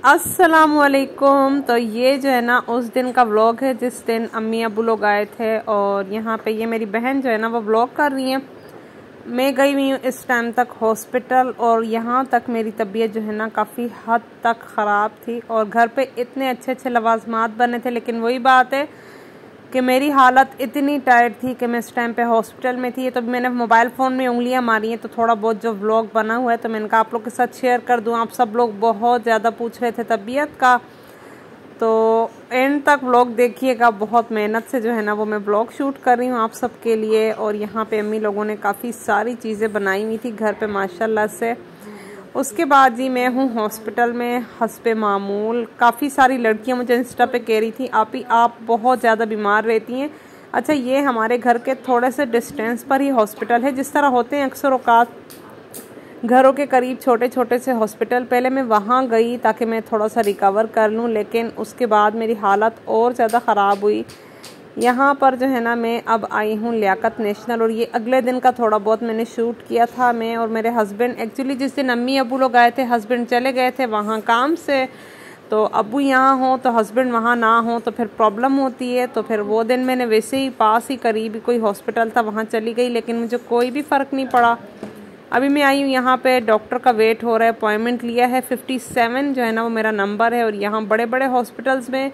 अस्सलामुअलैकुम। तो ये जो है ना उस दिन का व्लॉग है जिस दिन अम्मी अबू लोग आए थे और यहाँ पे ये मेरी बहन जो है ना वो व्लॉग कर रही है। मैं गई हुई हूँ इस टाइम तक हॉस्पिटल और यहाँ तक मेरी तबीयत जो है ना काफ़ी हद तक ख़राब थी और घर पे इतने अच्छे अच्छे लवाजमात बने थे, लेकिन वही बात है कि मेरी हालत इतनी टायर्ड थी कि मैं इस टाइम पे हॉस्पिटल में थी। तो मैंने मोबाइल फ़ोन में उंगलियां मारी हैं, तो थोड़ा बहुत जो व्लॉग बना हुआ है तो मैंने कहा आप लोग के साथ शेयर कर दूं। आप सब लोग बहुत ज़्यादा पूछ रहे थे तबीयत का, तो एंड तक व्लॉग देखिएगा। बहुत मेहनत से जो है ना वो मैं व्लॉग शूट कर रही हूँ आप सब के लिए। और यहाँ पे अम्मी लोगों ने काफ़ी सारी चीज़ें बनाई हुई थी घर पे माशाल्लाह से। उसके बाद जी मैं हूँ हॉस्पिटल में हस्बे मामूल। काफ़ी सारी लड़कियाँ मुझे इंस्टा पे कह रही थी आप बहुत ज़्यादा बीमार रहती हैं। अच्छा, ये हमारे घर के थोड़े से डिस्टेंस पर ही हॉस्पिटल है। जिस तरह होते हैं अक्सर औकात घरों के करीब छोटे छोटे से हॉस्पिटल, पहले मैं वहाँ गई ताकि मैं थोड़ा सा रिकवर कर लूँ, लेकिन उसके बाद मेरी हालत और ज़्यादा ख़राब हुई। यहाँ पर जो है ना मैं अब आई हूँ लियाकत नेशनल और ये अगले दिन का थोड़ा बहुत मैंने शूट किया था। मैं और मेरे हस्बैंड एक्चुअली जिस दिन अम्मी अबू लोग आए थे हस्बैंड चले गए थे वहाँ काम से, तो अबू यहाँ हो तो हस्बैंड वहाँ ना हो तो फिर प्रॉब्लम होती है। तो फिर वो दिन मैंने वैसे ही पास ही करीब ही कोई हॉस्पिटल था वहाँ चली गई, लेकिन मुझे कोई भी फ़र्क नहीं पड़ा। अभी मैं आई हूँ यहाँ पे डॉक्टर का वेट हो रहा है, अपॉइंटमेंट लिया है 57 जो है ना वो मेरा नंबर है। और यहाँ बड़े बड़े हॉस्पिटल्स में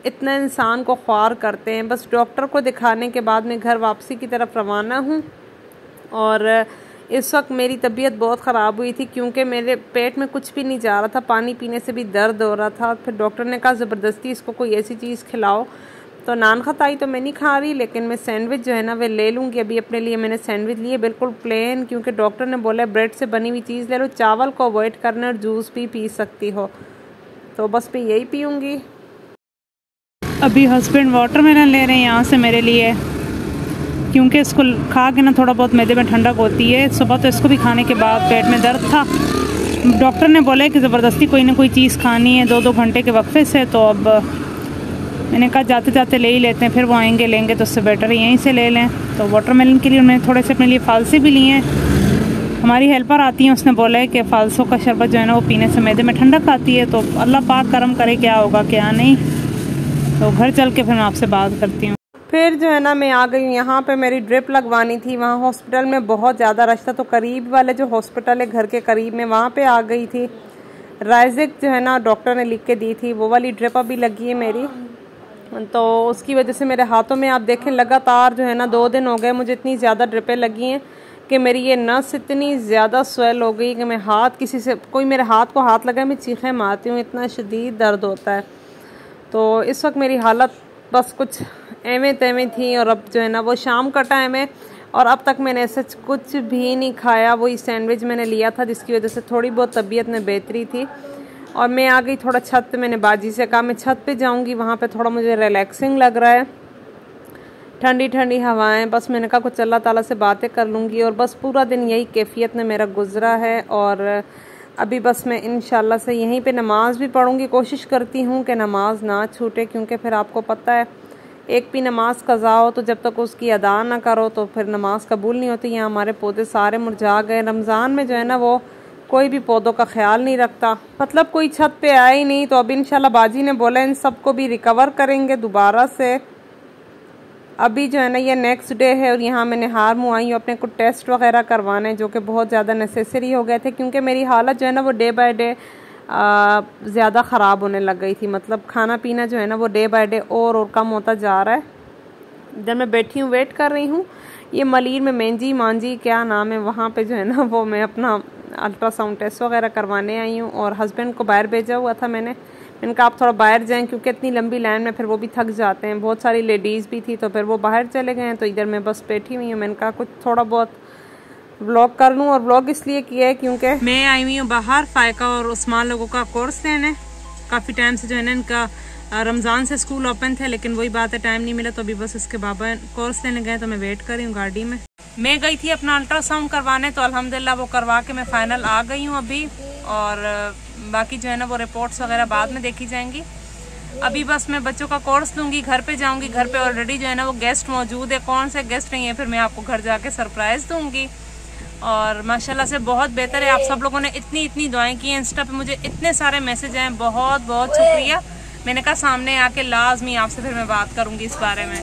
इतना इंसान को ख्वार करते हैं। बस डॉक्टर को दिखाने के बाद मैं घर वापसी की तरफ रवाना हूँ। और इस वक्त मेरी तबीयत बहुत ख़राब हुई थी क्योंकि मेरे पेट में कुछ भी नहीं जा रहा था, पानी पीने से भी दर्द हो रहा था। फिर डॉक्टर ने कहा ज़बरदस्ती इसको कोई ऐसी चीज़ खिलाओ, तो नान खताई तो मैं नहीं खा रही, लेकिन मैं सैंडविच जो है ना वे ले लूँगी। अभी अपने लिए मैंने सैंडविच लिए बिल्कुल प्लेन, क्योंकि डॉक्टर ने बोला ब्रेड से बनी हुई चीज़ ले लो, चावल को अवॉइड करना और जूस भी पी सकती हो, तो बस मैं यही पीऊँगी। अभी हस्बैंड वाटरमेलन ले रहे हैं यहाँ से मेरे लिए, क्योंकि इसको खा के ना थोड़ा बहुत मैदे में ठंडक होती है। सुबह तो इसको भी खाने के बाद पेट में दर्द था, डॉक्टर ने बोला कि ज़बरदस्ती कोई ना कोई चीज़ खानी है 2-2 घंटे के वक्फे से। तो अब मैंने कहा जाते जाते ले ही लेते हैं, फिर वो आएंगे लेंगे तो उससे बेटर है यहीं से ले लें। तो वाटरमेलन के लिए उन्होंने थोड़े से अपने लिए फालसे भी लिए हैं। हमारी हेल्पर आती हैं, उसने बोला है कि फ़ालसों का शरबत जो है ना वो पीने से मैदे में ठंडक आती है। तो अल्लाह पाक करम करे क्या होगा क्या नहीं। तो घर चल के फिर मैं आपसे बात करती हूँ। फिर जो है ना मैं आ गई यहाँ पे, मेरी ड्रिप लगवानी थी। वहाँ हॉस्पिटल में बहुत ज़्यादा रश था, तो करीब वाले जो हॉस्पिटल है घर के करीब में वहाँ पे आ गई थी। राइजिक जो है ना डॉक्टर ने लिख के दी थी, वो वाली ड्रिप अभी लगी है मेरी। तो उसकी वजह से मेरे हाथों में आप देखें लगातार जो है ना 2 दिन हो गए मुझे इतनी ज़्यादा ड्रिपें लगी हैं कि मेरी ये नस इतनी ज़्यादा स्वेल हो गई कि मैं हाथ किसी से कोई मेरे हाथ को हाथ लगाए मैं चीखें मारती हूँ, इतना शदीद दर्द होता है। तो इस वक्त मेरी हालत बस कुछ एवें तेवें थी। और अब जो है ना वो शाम का टाइम है और अब तक मैंने ऐसे कुछ भी नहीं खाया। वही सैंडविच मैंने लिया था जिसकी वजह से थोड़ी बहुत तबीयत में बेहतरी थी। और मैं आ गई थोड़ा छत पे, मैंने बाजी से कहा मैं छत पे जाऊंगी, वहाँ पे थोड़ा मुझे रिलैक्सिंग लग रहा है, ठंडी ठंडी हवाएं। बस मैंने कहा कुछ अल्लाह ताला से बातें कर लूँगी। और बस पूरा दिन यही कैफियत में मेरा गुजरा है। और अभी बस मैं इंशाल्लाह से यहीं पे नमाज भी पढ़ूँगी। कोशिश करती हूँ कि नमाज ना छूटे, क्योंकि फिर आपको पता है एक भी नमाज कज़ा हो तो जब तक उसकी अदा ना करो तो फिर नमाज कबूल नहीं होती। यहाँ हमारे पौधे सारे मुरझा गए। रमज़ान में जो है ना वो कोई भी पौधों का ख्याल नहीं रखता, मतलब कोई छत पे आया ही नहीं। तो अब इंशाल्लाह बाजी ने बोला इन सबको भी रिकवर करेंगे दोबारा से। अभी जो है ना ये नेक्स्ट डे है और यहाँ मैंने हार मुँह आई हूँ अपने को टेस्ट वगैरह करवाने, जो कि बहुत ज़्यादा नेसेसरी हो गए थे, क्योंकि मेरी हालत जो है ना वो डे बाय डे ज़्यादा ख़राब होने लग गई थी। मतलब खाना पीना जो है ना वो डे बाय डे और कम होता जा रहा है। इधर मैं बैठी हूँ वेट कर रही हूँ। ये मलीर में मेंजी मांझी क्या नाम है, वहाँ पे जो है ना वो मैं अपना अल्ट्रासाउंड टेस्ट वगैरह करवाने आई हूँ। और हस्बैंड को बाहर भेजा हुआ था मैंने कहा आप थोड़ा बाहर जाएं, क्योंकि इतनी लंबी लाइन में फिर वो भी थक जाते हैं। बहुत सारी लेडीज़ भी थी तो फिर वो बाहर चले गए हैं। तो इधर मैं बस बैठी हुई हूँ। मैंने कहा कुछ थोड़ा बहुत व्लॉग कर लूँ। और व्लॉग इसलिए किया है क्योंकि मैं आई हुई हूँ बाहर फ़ायका और उस्मान लोगों का कोर्स लेने। काफ़ी टाइम से जो है ना इनका रमज़ान से स्कूल ओपन थे, लेकिन वही बात है टाइम नहीं मिला। तो अभी बस इसके बाबा कोर्स लेने गए तो मैं वेट कर रही हूँ गाड़ी में। मैं गई थी अपना अल्ट्रासाउंड करवाने, तो अल्हम्दुलिल्लाह वो करवा के मैं फ़ाइनल आ गई हूँ अभी। और बाकी जो है ना वो रिपोर्ट्स वगैरह बाद में देखी जाएंगी। अभी बस मैं बच्चों का कोर्स लूँगी, घर पे जाऊँगी। घर पे ऑलरेडी जो है ना वो गेस्ट मौजूद है, कौन से गेस्ट नहीं है फिर मैं आपको घर जाके सरप्राइज़ दूँगी। और माशाल्लाह से बहुत बेहतर है। आप सब लोगों ने इतनी दुआएं की हैं, इंस्टा पे मुझे इतने सारे मैसेज आए, बहुत बहुत शुक्रिया। मैंने कहा सामने आके लाजमी आपसे फिर मैं बात करूंगी इस बारे में।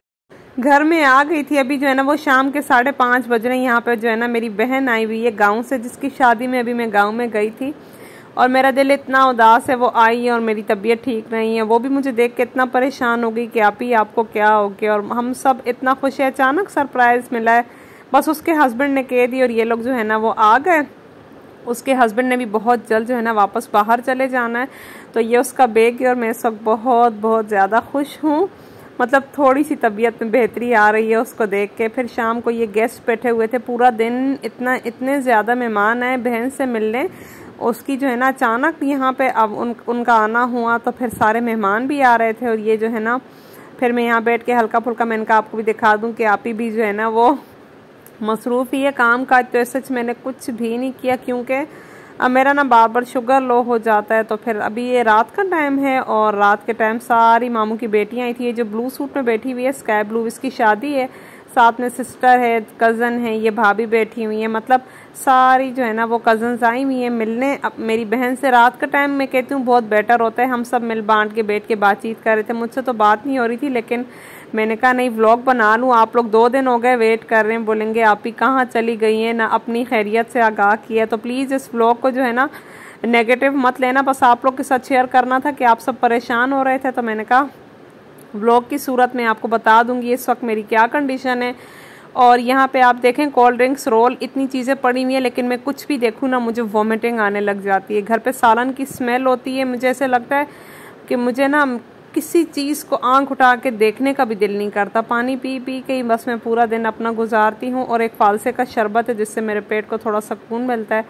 घर में आ गई थी अभी जो है ना, वो शाम के 5:30 बज रहे हैं। यहाँ पे जो है ना मेरी बहन आई हुई है गाँव से, जिसकी शादी में अभी मैं गाँव में गई थी और मेरा दिल इतना उदास है। वो आई और मेरी तबीयत ठीक नहीं है। वो भी मुझे देख के इतना परेशान हो गई कि आप ही आपको क्या हो गया, और हम सब इतना खुश है। अचानक सरप्राइज़ मिला है, बस उसके हस्बैंड ने कह दी और ये लोग जो है ना वो आ गए। उसके हस्बैंड ने भी बहुत जल्द जो है ना वापस बाहर चले जाना है, तो ये उसका बैग है और मैं इस वक्त बहुत ज़्यादा खुश हूँ। मतलब थोड़ी सी तबीयत में बेहतरी आ रही है उसको देख के। फिर शाम को ये गेस्ट बैठे हुए थे पूरा दिन, इतने ज़्यादा मेहमान आए बहन से मिलने। उसकी जो है ना अचानक यहाँ पे अब उनका आना हुआ, तो फिर सारे मेहमान भी आ रहे थे और ये जो है ना फिर मैं यहाँ बैठ के हल्का फुल्का मैंने कहा आपको भी दिखा दूँ कि आप ही भी जो है ना वो मसरूफ़ ही है काम काज। तो सच मैंने कुछ भी नहीं किया, क्योंकि अब मेरा ना बार बार शुगर लो हो जाता है। तो फिर अभी ये रात का टाइम है और रात के टाइम सारी मामू की बेटियां आई थी। ये जो ब्लू सूट में बैठी हुई है स्काई ब्लू, इसकी शादी है, साथ में सिस्टर है, कज़न है, ये भाभी बैठी हुई है। मतलब सारी जो है ना वो कज़न्स आई हुई हैं मिलने अब मेरी बहन से। रात का टाइम मैं कहती हूँ बहुत बेटर होता है, हम सब मिल बांट के बैठ के बातचीत कर रहे थे। मुझसे तो बात नहीं हो रही थी, लेकिन मैंने कहा नहीं व्लॉग बना लूँ। आप लोग 2 दिन हो गए वेट कर रहे हैं, बोलेंगे आप ही कहाँ चली गई हैं, ना अपनी खैरियत से आगाह किया। तो प्लीज़ इस व्लॉग को जो है ना नेगेटिव मत लेना, बस आप लोग के साथ शेयर करना था कि आप सब परेशान हो रहे थे। तो मैंने कहा व्लॉग की सूरत में आपको बता दूंगी इस वक्त मेरी क्या कंडीशन है। और यहाँ पे आप देखें कोल्ड ड्रिंक्स, रोल, इतनी चीज़ें पड़ी हुई हैं, लेकिन मैं कुछ भी देखूँ ना मुझे वॉमिटिंग आने लग जाती है। घर पे सालन की स्मेल होती है, मुझे ऐसे लगता है कि मुझे ना किसी चीज़ को आंख उठा के देखने का भी दिल नहीं करता। पानी पी के ही बस मैं पूरा दिन अपना गुजारती हूँ। और एक फालसे का शरबत है जिससे मेरे पेट को थोड़ा सुकून मिलता है।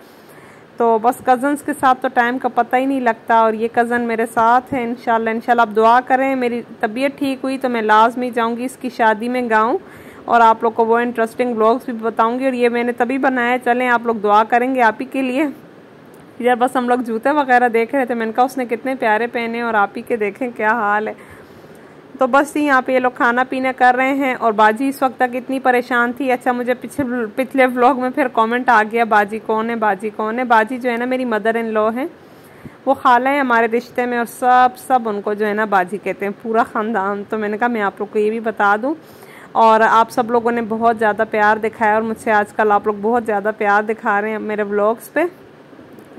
तो बस कज़न्स के साथ तो टाइम का पता ही नहीं लगता, और ये कज़न मेरे साथ है। इंशाल्लाह आप दुआ करें, मेरी तबीयत ठीक हुई तो मैं लाजमी जाऊँगी इसकी शादी में गाँव, और आप लोग को वो इंटरेस्टिंग व्लॉग्स भी बताऊँगी। और ये मैंने तभी बनाया, चलें आप लोग दुआ करेंगे आप ही के लिए। इधर बस हम लोग जूते वगैरह देख रहे थे, मैंने कहा उसने कितने प्यारे पहने और आप ही के देखें क्या हाल है। तो बस यहाँ पे ये लोग खाना पीना कर रहे हैं और बाजी इस वक्त तक इतनी परेशान थी। अच्छा मुझे पिछले व्लॉग में फिर कमेंट आ गया बाजी कौन है, बाजी कौन है। बाजी जो है ना मेरी मदर इन लॉ है, वो खाला है हमारे रिश्ते में, और सब उनको जो है ना बाजी कहते हैं, पूरा ख़ानदान। तो मैंने कहा मैं आप लोग को ये भी बता दूँ। और आप सब लोगों ने बहुत ज़्यादा प्यार दिखाया और मुझसे आजकल आप लोग बहुत ज़्यादा प्यार दिखा रहे हैं मेरे व्लॉग्स पे।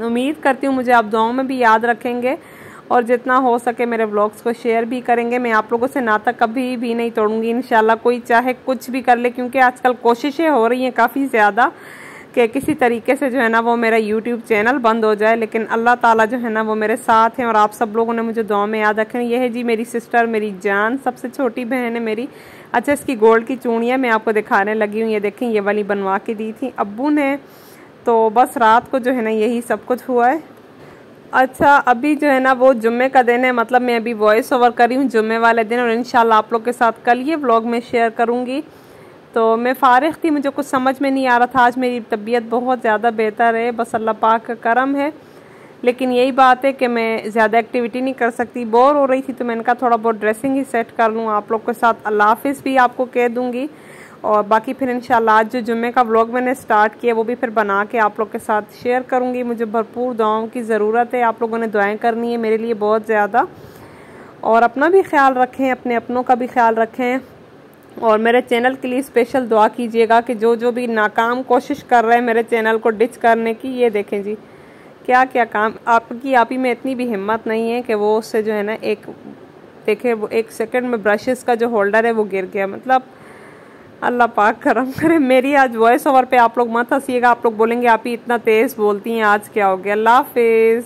उम्मीद करती हूँ मुझे आप दुआओं में भी याद रखेंगे और जितना हो सके मेरे व्लॉग्स को शेयर भी करेंगे। मैं आप लोगों से नाता कभी भी नहीं तोड़ूंगी इंशाल्लाह, कोई चाहे कुछ भी कर ले, क्योंकि आजकल कोशिशें हो रही हैं काफ़ी ज़्यादा कि किसी तरीके से जो है ना वो मेरा यूट्यूब चैनल बंद हो जाए। लेकिन अल्लाह ताला जो है ना वो मेरे साथ हैं और आप सब लोगों ने मुझे दुआ में याद रखें। ये है जी मेरी सिस्टर, मेरी जान, सबसे छोटी बहन है मेरी। अच्छा इसकी गोल्ड की चूड़ियाँ मैं आपको दिखाने लगी हूँ, ये देखें ये वाली बनवा के दी थी अब्बू ने। तो बस रात को जो है ना यही सब कुछ हुआ है। अच्छा अभी जो है ना वो जुम्मे का दिन है, मतलब मैं अभी वॉइस ओवर कर रही हूँ जुम्मे वाले दिन, और इंशाल्लाह आप लोग के साथ कल ये व्लॉग में शेयर करूँगी। तो मैं फ़ारिग थी, मुझे कुछ समझ में नहीं आ रहा था। आज मेरी तबीयत बहुत ज़्यादा बेहतर है, बस अल्लाह पाक का करम है। लेकिन यही बात है कि मैं ज़्यादा एक्टिविटी नहीं कर सकती, बोर हो रही थी, तो मैंने कहा थोड़ा बहुत ड्रेसिंग ही सेट कर लूँ आप लोग के साथ। अल्लाह हाफिज़ भी आपको कह दूँगी, और बाकी फिर इंशाल्लाह आज जो जुम्मे का व्लॉग मैंने स्टार्ट किया वो भी फिर बना के आप लोग के साथ शेयर करूँगी। मुझे भरपूर दुआओं की ज़रूरत है, आप लोगों ने दुआएं करनी है मेरे लिए बहुत ज़्यादा। और अपना भी ख्याल रखें, अपने अपनों का भी ख्याल रखें, और मेरे चैनल के लिए स्पेशल दुआ कीजिएगा कि जो भी नाकाम कोशिश कर रहे हैं मेरे चैनल को डिच करने की, ये देखें जी क्या क्या काम आपकी आप ही में इतनी भी हिम्मत नहीं है कि वो उससे जो है ना एक देखे वो 1 सेकंड में ब्रशेस का जो होल्डर है वो गिर गया। मतलब अल्लाह पाक करम करे। मेरी आज वॉइस ओवर पे आप लोग मत हंसिएगा, आप लोग बोलेंगे आप ही इतना तेज़ बोलती हैं, आज क्या हो गया। अल्लाह हाफिज़।